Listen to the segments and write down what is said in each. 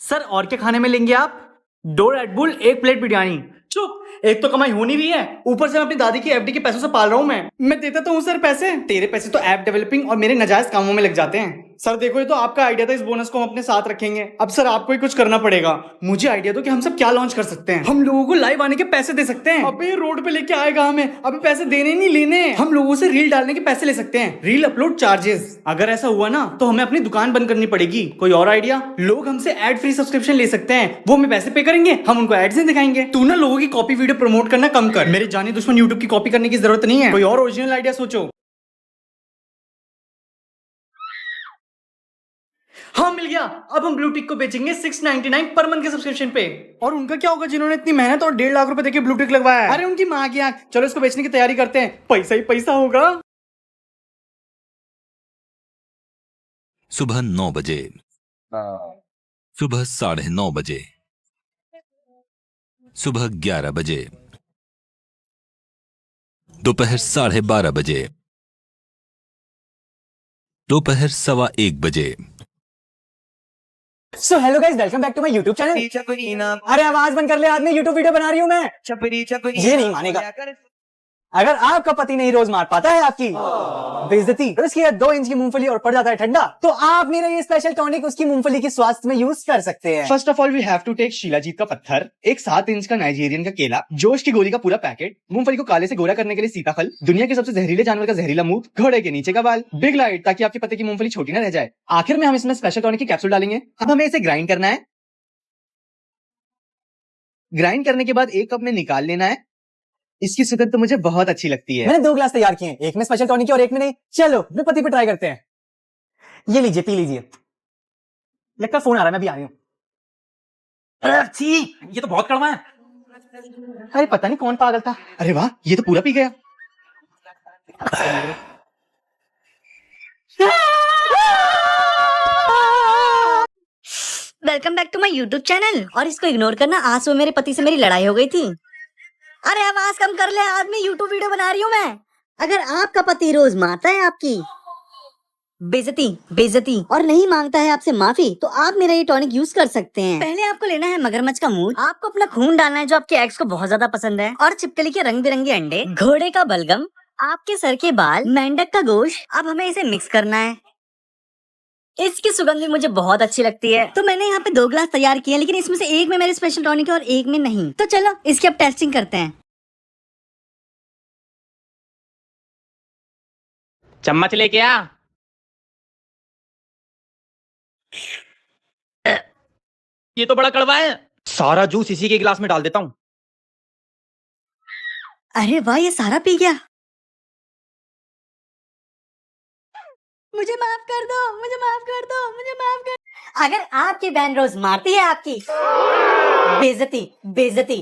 Sir और क्या खाने में लेंगे आप? 2 रेड बुल, 1 प्लेट बिरयानी। चुप, एक तो कमाई होनी भी है, ऊपर से मैं अपनी दादी की एफडी के पैसों से पाल रहा हूँ। मैं देता तो हूँ सर पैसे। तेरे पैसे तो ऐप डेवलपिंग और मेरे नाजायज कामों में लग जाते हैं। सर देखो, ये तो आपका आइडिया था, इस बोनस को हम अपने साथ रखेंगे। अब सर आपको ही कुछ करना पड़ेगा। मुझे आइडिया दो कि हम सब क्या लॉन्च कर सकते हैं। हम लोगों को लाइव आने के पैसे दे सकते हैं। अबे रोड पे लेके आएगा हमें, अभी पैसे देने नहीं लेने। हम लोगों से रील डालने के पैसे ले सकते हैं, रील अपलोड चार्जेस। अगर ऐसा हुआ ना तो हमें अपनी दुकान बंद करनी पड़ेगी। कोई और आइडिया? लोग हमसे एड फ्री सब्सक्रिप्शन ले सकते हैं, वो हमें पैसे पे करेंगे, हम उनको एड्स नहीं दिखाएंगे। तू ना लोगों की कॉपी वीडियो प्रमोट करना कम कर। मेरे जाने दुश्मन यूट्यूब की कॉपी करने की जरूरत नहीं है, कोई और ओरिजिनल आइडिया सोचो। हाँ मिल गया। अब हम ब्लूटिक को बेचेंगे 699 पर मंथ के सब्सक्रिप्शन पे। और उनका क्या होगा जिन्होंने इतनी मेहनत और 1.5 लाख रुपए देके ब्लूटिक लगवाया है? अरे उनकी माँ की आंख। चलो इसको बेचने की तैयारी करते हैं, पैसा ही पैसा होगा। सुबह 9 बजे, सुबह 9:30 बजे, सुबह 11 बजे, दोपहर 12:30 बजे, दोपहर 1:15 बजे। So hello guys, welcome back to my YouTube channel. अरे आवाज बंद कर ले आदमी, यूट्यूब वीडियो बना रही हूँ मैं। ये नहीं मानेगा। अगर आपका पति नहीं रोज मार पाता है आपकी बेइज्जती, तो उसकी 2 इंच की मूंगफली और पड़ जाता है ठंडा, तो आप मेरा ये स्पेशल टॉनिक उसकी मूंगफली के स्वास्थ्य में यूज कर सकते हैं। First of all we have to take shilajit का पत्थर, एक 7 इंच का नाइजीरियन का केला, जोश की गोली का पूरा पैकेट, मूंगफली को काले से गोरा करने के लिए सीताफल, दुनिया के सबसे जहरीले जानवर का जहरीला मुंह, घोड़े के नीचे का बाल, बिग लाइट ताकि आपके पति की मूंगफली छोटी ना रह जाए। आखिर में हम इसमें स्पेशल टॉनिक की कैप्सूल डालेंगे। अब हमें इसे ग्राइंड करना है। ग्राइंड करने के बाद एक कप में निकाल लेना है। इसकी सुगंध तो मुझे बहुत अच्छी लगती है। मैंने 2 ग्लास तैयार किए हैं, एक में स्पेशल टॉनिक और एक में नहीं। चलो अपने पति पे ट्राई करते हैं। ये लीजिए, पी लीजिए। लगता फोन आ रहा है, मैं भी आ रही हूँ। ये तो बहुत कड़वा है। अरे पता नहीं कौन पागल था। अरे वाह, ये तो पूरा पी गया। Welcome back to my YouTube channel. और इसको इग्नोर करना, आज सुबह मेरे पति से मेरी लड़ाई हो गई थी। अरे आवाज कम कर ले आदमी, यूट्यूब वीडियो बना रही हूँ मैं। अगर आपका पति रोज मारता है आपकी बेइज्जती और नहीं मांगता है आपसे माफी, तो आप मेरा ये टॉनिक यूज कर सकते हैं। पहले आपको लेना है मगरमच्छ का मूड, आपको अपना खून डालना है जो आपके एक्स को बहुत ज्यादा पसंद है, और छिपकली के रंग बिरंगे अंडे, घोड़े का बलगम, आपके सर के बाल, मेंढक का गोश्त। अब हमें इसे मिक्स करना है। इसकी सुगंध भी मुझे बहुत अच्छी लगती है, तो मैंने यहाँ पे 2 ग्लास तैयार किए, लेकिन इसमें से एक में मेरे स्पेशल टॉनिक है और एक में नहीं। तो चलो इसकी अब टेस्टिंग करते हैं। चम्मच लेके आ। ये तो बड़ा कड़वा है, सारा जूस इसी के गिलास में डाल देता हूँ। अरे वाह, ये सारा पी गया। मुझे माफ कर दो, मुझे माफ कर दो, मुझे माफ कर। अगर आपकी बहन रोज मारती है आपकी बेइज्जती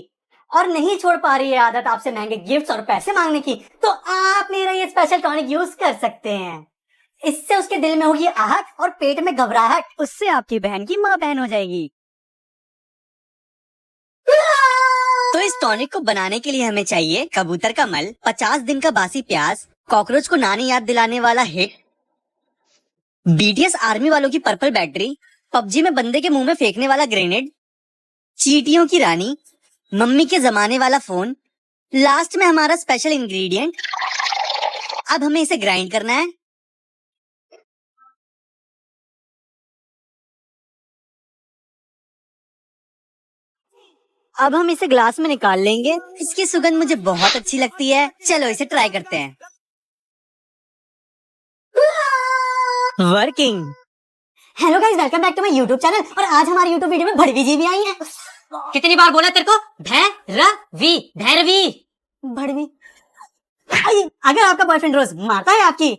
और नहीं छोड़ पा रही है आदत आपसे महंगे गिफ्ट्स और पैसे मांगने की, तो आप मेरा ये स्पेशल टॉनिक यूज कर सकते हैं। इससे उसके दिल में होगी आहट और पेट में घबराहट, उससे आपकी बहन की माँ बहन हो जाएगी। तो इस टॉनिक को बनाने के लिए हमें चाहिए कबूतर का मल, 50 दिन का बासी प्याज, कॉकरोच को नानी याद दिलाने वाला हिट, BTS आर्मी वालों की पर्पल बैटरी, पबजी में बंदे के मुंह में फेंकने वाला ग्रेनेड, चींटियों की रानी, मम्मी के जमाने वाला फोन, लास्ट में हमारा स्पेशल इंग्रेडिएंट। अब हमें इसे ग्राइंड करना है। अब हम इसे ग्लास में निकाल लेंगे। इसकी सुगंध मुझे बहुत अच्छी लगती है, चलो इसे ट्राई करते हैं। Working. Hello guys, welcome back to my YouTube channel. और आज हमारे यूट्यूब वीडियो में भड़वी जी भी आई है। कितनी बार बोला तेरे को, भैरवी भड़वी। अगर आपका बॉयफ्रेंड रोज मारता है आपकी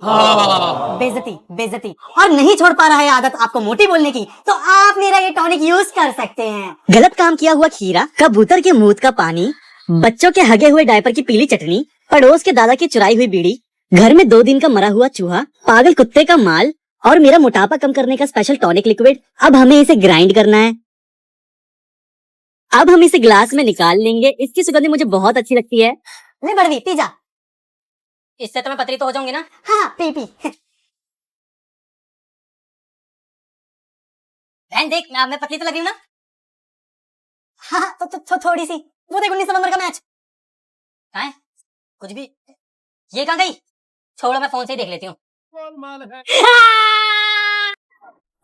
बेइज्जती और नहीं छोड़ पा रहा है आदत आपको मोटी बोलने की, तो आप मेरा ये टॉनिक यूज कर सकते हैं। गलत काम किया हुआ खीरा, कबूतर के मुंह का पानी, बच्चों के हगे हुए डायपर की पीली चटनी, पड़ोस के दादा की चुराई हुई बीड़ी, घर में 2 दिन का मरा हुआ चूहा, पागल कुत्ते का माल और मेरा मोटापा कम करने का स्पेशल टॉनिक लिक्विड। अब हमें इसे ग्राइंड करना है। अब हम इसे ग्लास में निकाल लेंगे। इसकी सुगंध मुझे बहुत अच्छी लगती है। ले बड़वी, पी जा। इससे तो मैं पतली तो हो जाऊंगी ना। हाँ, पी। बहन देख मैं पतली तो लग रही हूँ ना? हाँ तो थोड़ी सी। वो देख 19 नवंबर का मैच। कहाँ है? कुछ भी। ये कहाँ गई? छोड़ो मैं फोन से ही देख लेती हूँ।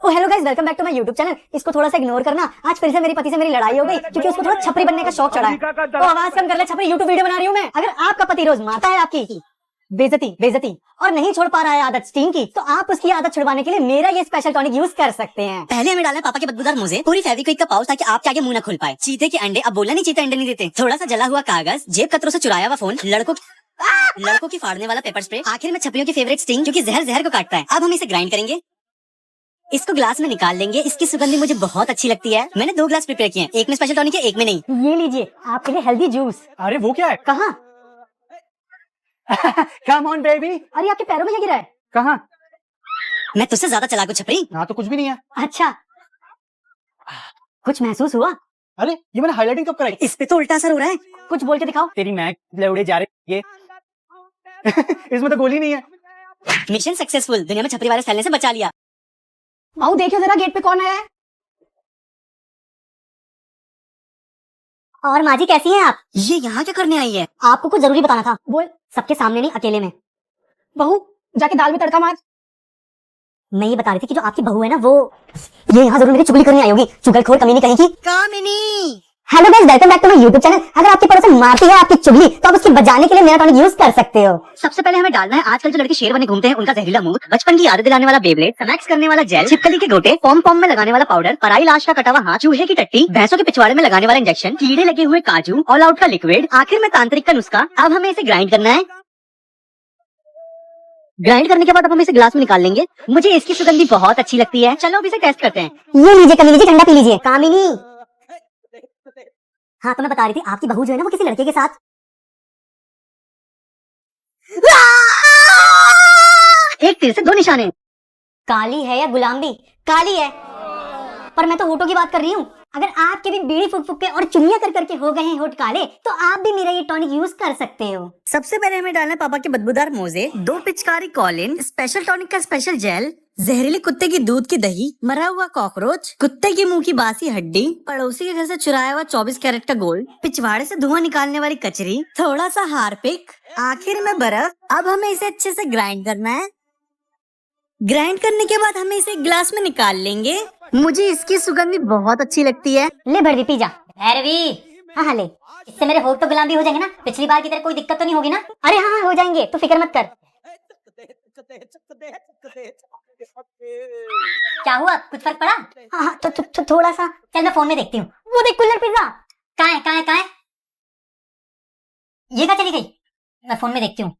Oh hello guys, welcome back to my YouTube channel. इसको थोड़ा सा इग्नोर करना। आज फिर से मेरी पति से मेरी लड़ाई हो गई क्योंकि उसको थोड़ा छपरी बनने का शौक चढ़ा है। तो आवाज कम कर ले छपरी, यूट्यूब वीडियो बना रही हूँ मैं। अगर आपका पति रोज मारता है आपकी बेइज्जती और नहीं छोड़ पा रहा है आदत स्टीम की, तो आप उसकी आदत छुड़वाने के लिए मेरा ये स्पेशल टॉनिक यूज कर सकते हैं। पहले हमें डालना है पापा के बदबूदार मुझे पूरी फेविक्विक का पाउच ताकि आपके आगे मुंह न खुल पाए। चीते के अंडे, अब बोला नहीं चीते अंडे नहीं देते। थोड़ा सा जला हुआ कागज, जेब कतरों से चुराया हुआ फोन, लड़कों की फाड़ने वाला पेपर स्प्रे, आखिर में छपरियों की फेवरेट स्टिंग जो कि जहर को काटता है। अब हम इसे ग्राइंड करेंगे, इसको ग्लास में निकाल लेंगे। इसकी सुगंध मुझे बहुत अच्छी लगती है। मैंने 2 ग्लास प्रिपेयर किए हैं, एक में स्पेशल टॉनिक है, एक में नहीं। ये लीजिए आपके लिए हेल्दी जूस। अरे वो क्या है? कहाँ? Come on baby. अरे आपके पैरों में क्या गिरा है? कहाँ? मैं तुझसे ज्यादा चालाक हूँ छपरी। यहाँ तो कुछ भी नहीं है। अच्छा, कुछ महसूस हुआ? अरे ये मैंने हाइलाइटिंग कब कराई? इस पे तो उल्टा असर हो रहा है। कुछ बोल के दिखाओ। तेरी मैक लौड़े जा रहे ये इसमें तो गोली नहीं है। मिशन सक्सेसफुल, दुनिया में छपरी वायरस फैलने से बचा लिया। आओ देखियो जरा गेट पे कौन आया है। और माँ जी कैसी हैं आप? ये यहाँ क्या करने आई है? आपको कुछ जरूरी बताना था। बोल। सबके सामने नहीं, अकेले में। बहू जाके दाल में तड़का मार। मैं ये बता रही थी कि जो आपकी बहू है ना, वो ये यहाँ जरूर मेरी चुगली करने आई होगी। चुगलखोर कमीनी कहीं की। Kamini. Hello guys, welcome back to my YouTube channel. अगर आपके पड़ोसन मारती है आपकी चुगली, तो आप उसकी बजाने के लिए मेरा टॉनिक यूज कर सकते हो। सबसे पहले हमें डालना है आजकल जो लड़के शेर बने घूमते हैं उनका जहरीला मूत, बचपन की यादें दिलाने वाला बेब्लेड, स्नैक्स करने वाला जेल, छिपकली के गोटे, पॉम में लगाने वाला पाउडर, पराई लाश का कटा हुआ हाथ, चूहे की टट्टी, भैंसों के पिछवाड़े में लगाने वाला इंजेक्शन, कीड़े लगे हुए काजू, ऑल आउट का लिक्विड, आखिर में तांत्रिक का नुस्खा। अब हमें इसे ग्राइंड करना है। ग्राइंड करने के बाद अब हम इसे ग्लास में निकाल लेंगे। मुझे इसकी सुगंधी बहुत अच्छी लगती है। चलो अब इसे टेस्ट करते हैं। ये लीजिए कमीनी जी, ठंडा पी लीजिए। कामिनी। हाँ तो मैं बता रही थी, आपकी बहू जो है ना, वो किसी लड़के के साथ। एक तीर से 2 निशाने। काली है या गुलामी? काली है, पर मैं तो होठों की बात कर रही हूँ। अगर आपके भी बीड़ी फूक फूक के और चुनिया कर करके हो गए हैं होठ काले, तो आप भी मेरा ये टॉनिक यूज कर सकते हो। सबसे पहले हमें डालना है पापा के बदबूदार मोजे, 2 पिचकारी कॉलिन, स्पेशल टॉनिक का स्पेशल जेल, जहरीले कुत्ते की दूध की दही, मरा हुआ कॉकरोच, कुत्ते की मुंह की बासी हड्डी, पड़ोसी के घर से चुराया हुआ 24 कैरेट का गोल्ड, पिछवाड़े से धुआं निकालने वाली कचरी, थोड़ा सा हारपिक, आखिर में बर्फ। अब हमें इसे अच्छे से ग्राइंड करना है। ग्राइंड करने के बाद हमें इसे ग्लास में निकाल लेंगे। मुझे इसकी सुगंध बहुत अच्छी लगती है। ले भरवी पी जा। भैरवी। हाँ ले, इससे मेरे होठ तो गुलाबी हो जाएंगे ना। पिछली बार की तरह कोई दिक्कत तो नहीं होगी ना? अरे हाँ हो जाएंगे, तो फिक्र मत कर। क्या हुआ, कुछ फर्क पड़ा? हाँ तो थोड़ा सा। चल मैं फोन में देखती हूँ। वो देख कुल्हड़ पिज्जा। कहाँ है? ये कहाँ चली गई? मैं फोन में देखती हूँ।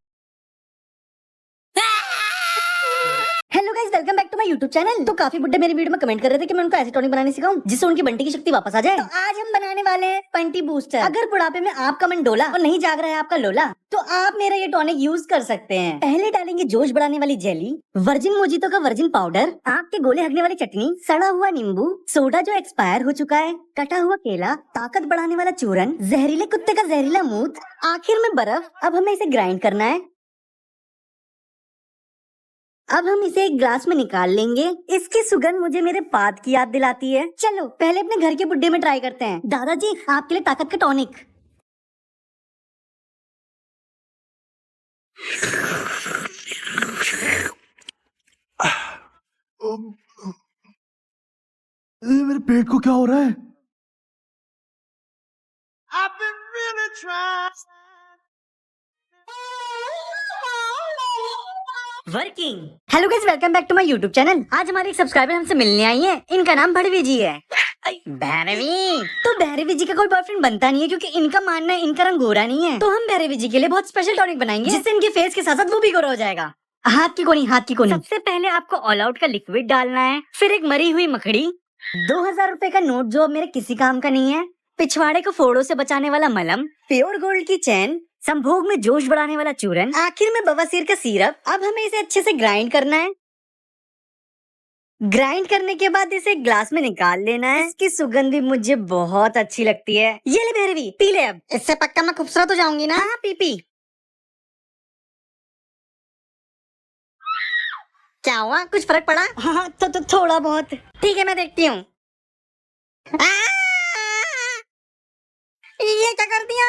Hello guys, welcome back to my YouTube channel. तो काफी बुड्ढे मेरी वीडियो में कमेंट कर रहे थे कि मैं उनको ऐसे टॉनिक बनाने सिखाऊं जिससे उनकी बंटी की शक्ति वापस आ जाए। तो आज हम बनाने वाले हैं पंटी बूस्टर। अगर बुढ़ापे में आपका मन डोला और नहीं जाग रहा है आपका लोला, तो आप मेरा ये टॉनिक यूज कर सकते हैं। पहले डालेंगे जोश बढ़ाने वाली जेली, वर्जिन मोजितो का वर्जिन पाउडर, आग के गोले हगने वाली चटनी, सड़ा हुआ नींबू, सोडा जो एक्सपायर हो चुका है, कटा हुआ केला, ताकत बढ़ाने वाला चूरन, जहरीले कुत्ते का जहरीला मूत, आखिर में बर्फ। अब हमें इसे ग्राइंड करना है। अब हम इसे एक ग्लास में निकाल लेंगे। इसकी सुगंध मुझे मेरे पाद की याद दिलाती है। चलो पहले अपने घर के बुड्ढे में ट्राई करते हैं। दादाजी आपके लिए ताकत का टॉनिक। मेरे पेट को क्या हो रहा है? Working. Hello guys, welcome back to my YouTube channel. आज हमारे एक सब्सक्राइबर हमसे मिलने आई है। इनका नाम भड़वी जी है। भैरवी। तो भैरवी जी का कोई बॉयफ्रेंड बनता नहीं है क्योंकि इनका मानना है इनका रंग गोरा नहीं है। तो हम भैरवी जी के लिए बहुत स्पेशल टॉनिक बनाएंगे जिससे इनके फेस के साथ साथ वो भी गोरा हो जाएगा। हाथ की कोनी। सबसे पहले आपको ऑल आउट का लिक्विड डालना है, फिर एक मरी हुई मकड़ी, 2000 रुपए का नोट जो अब मेरे किसी काम का नहीं है, पिछवाड़े को फोड़ों से बचाने वाला मलम, प्योर गोल्ड की चैन, संभोग में जोश बढ़ाने वाला चूरन, आखिर में बवासीर का सिरप। अब हमें इसे अच्छे से ग्राइंड करना है। ग्राइंड करने के बाद इसे ग्लास में निकाल लेना है। इसकी सुगंध भी मुझे बहुत अच्छी लगती है। ये ले भैरवी, पी ले। अब इससे पक्का मैं खूबसूरत हो जाऊंगी ना? हाँ पी। क्या हुआ, कुछ फर्क पड़ा? हाँ तो थोड़ा बहुत। ठीक है मैं देखती हूँ। ये क्या कर दिया?